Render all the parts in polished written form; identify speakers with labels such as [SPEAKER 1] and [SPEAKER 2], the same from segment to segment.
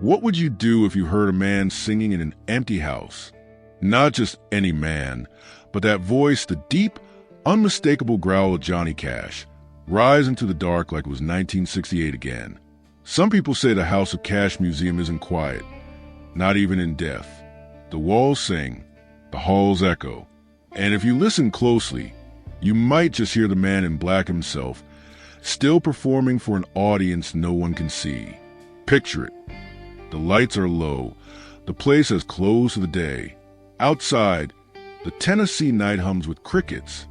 [SPEAKER 1] What would you do if you heard a man singing in an empty house? Not just any man, but that voice, the deep, unmistakable growl of Johnny Cash, rise into the dark like it was 1968 again. Some people say the House of Cash Museum isn't quiet, not even in death. The walls sing, the halls echo, and if you listen closely, you might just hear the man in black himself, still performing for an audience no one can see. Picture it. The lights are low. The place has closed for the day. Outside, the Tennessee night hums with crickets.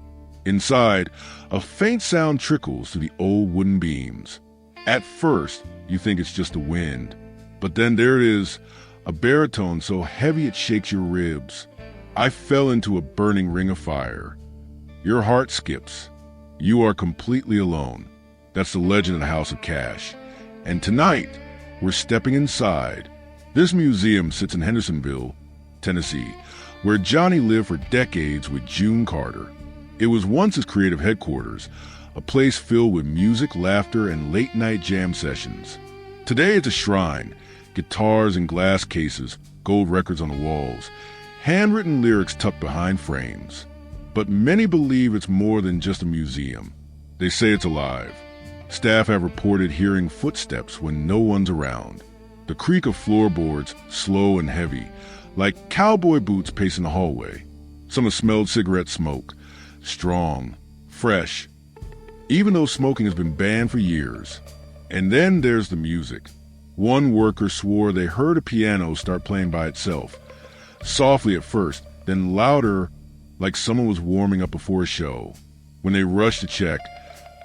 [SPEAKER 1] Inside, a faint sound trickles through the old wooden beams. At first, you think it's just the wind, but then there it is, a baritone so heavy it shakes your ribs. I fell into a burning ring of fire. Your heart skips. You are completely alone. That's the legend of the House of Cash. And tonight, we're stepping inside. This museum sits in Hendersonville, Tennessee, where Johnny lived for decades with June Carter. It was once his creative headquarters, a place filled with music, laughter, and late-night jam sessions. Today it's a shrine, guitars in glass cases, gold records on the walls, handwritten lyrics tucked behind frames. But many believe it's more than just a museum. They say it's alive. Staff have reported hearing footsteps when no one's around. The creak of floorboards, slow and heavy, like cowboy boots pacing the hallway. Some have smelled cigarette smoke, strong, fresh, even though smoking has been banned for years. And then there's the music. One worker swore they heard a piano start playing by itself, softly at first, then louder, like someone was warming up before a show. When they rushed to check,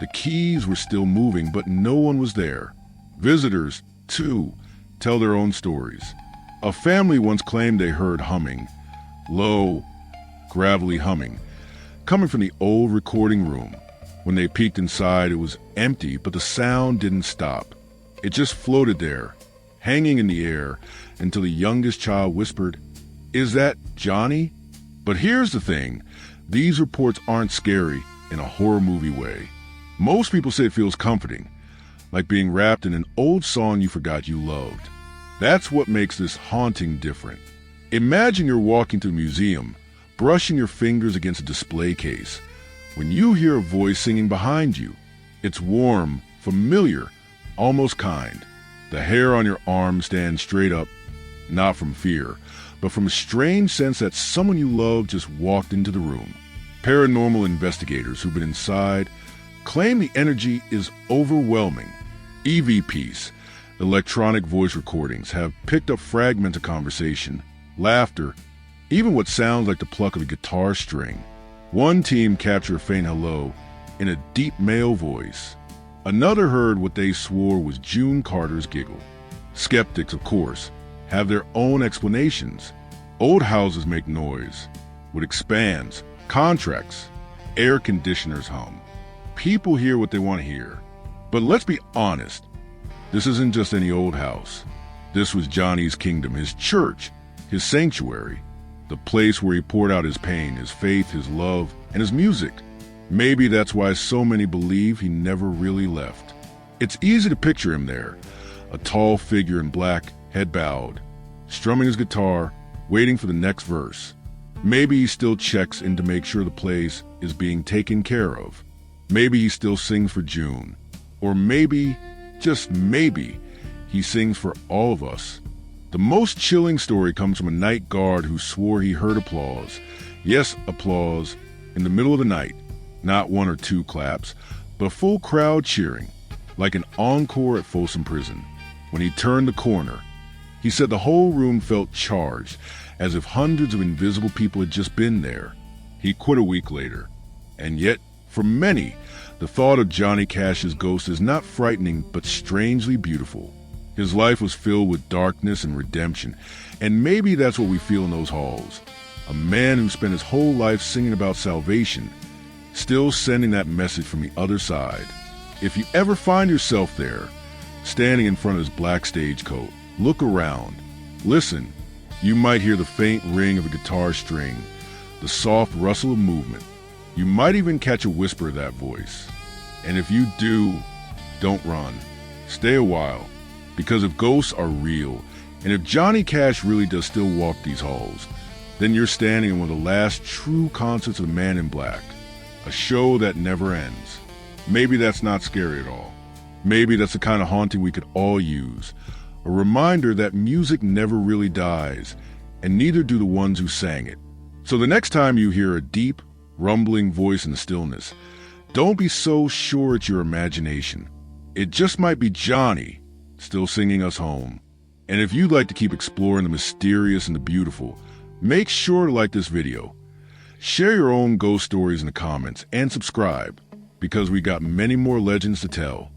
[SPEAKER 1] the keys were still moving, but no one was there. Visitors, too, tell their own stories. A family once claimed they heard humming, low, gravelly humming, coming from the old recording room. When they peeked inside, it was empty, but the sound didn't stop. It just floated there, hanging in the air, until the youngest child whispered, "Is that Johnny?" But here's the thing, these reports aren't scary in a horror movie way. Most people say it feels comforting, like being wrapped in an old song you forgot you loved. That's what makes this haunting different. Imagine you're walking to a museum, brushing your fingers against a display case. When you hear a voice singing behind you, it's warm, familiar, almost kind. The hair on your arm stands straight up, not from fear, but from a strange sense that someone you love just walked into the room. Paranormal investigators who've been inside claim the energy is overwhelming. EVPs, electronic voice recordings, have picked up fragments of conversation, laughter, even what sounds like the pluck of a guitar string. One team captured a faint hello in a deep male voice. Another heard what they swore was June Carter's giggle. Skeptics, of course, have their own explanations. Old houses make noise. What expands, contracts, air conditioners hum. People hear what they want to hear. But let's be honest, this isn't just any old house. This was Johnny's kingdom, his church, his sanctuary, the place where he poured out his pain, his faith, his love, and his music. Maybe that's why so many believe he never really left. It's easy to picture him there, a tall figure in black, head bowed, strumming his guitar, waiting for the next verse. Maybe he still checks in to make sure the place is being taken care of. Maybe he still sings for June. Or maybe, just maybe, he sings for all of us. The most chilling story comes from a night guard who swore he heard applause. Yes, applause, in the middle of the night. Not one or two claps, but a full crowd cheering, like an encore at Folsom Prison. When he turned the corner, he said the whole room felt charged, as if hundreds of invisible people had just been there. He quit a week later. And yet, for many, the thought of Johnny Cash's ghost is not frightening, but strangely beautiful. His life was filled with darkness and redemption, and maybe that's what we feel in those halls. A man who spent his whole life singing about salvation, still sending that message from the other side. If you ever find yourself there, standing in front of his black stagecoat, look around, listen. You might hear the faint ring of a guitar string, the soft rustle of movement. You might even catch a whisper of that voice. And if you do, don't run. Stay a while. Because if ghosts are real, and if Johnny Cash really does still walk these halls, then you're standing in one of the last true concerts of the Man in Black, a show that never ends. Maybe that's not scary at all. Maybe that's the kind of haunting we could all use. A reminder that music never really dies, and neither do the ones who sang it. So the next time you hear a deep, rumbling voice in the stillness, don't be so sure it's your imagination. It just might be Johnny, still singing us home. And if you'd like to keep exploring the mysterious and the beautiful, make sure to like this video. Share your own ghost stories in the comments and subscribe, because we got many more legends to tell.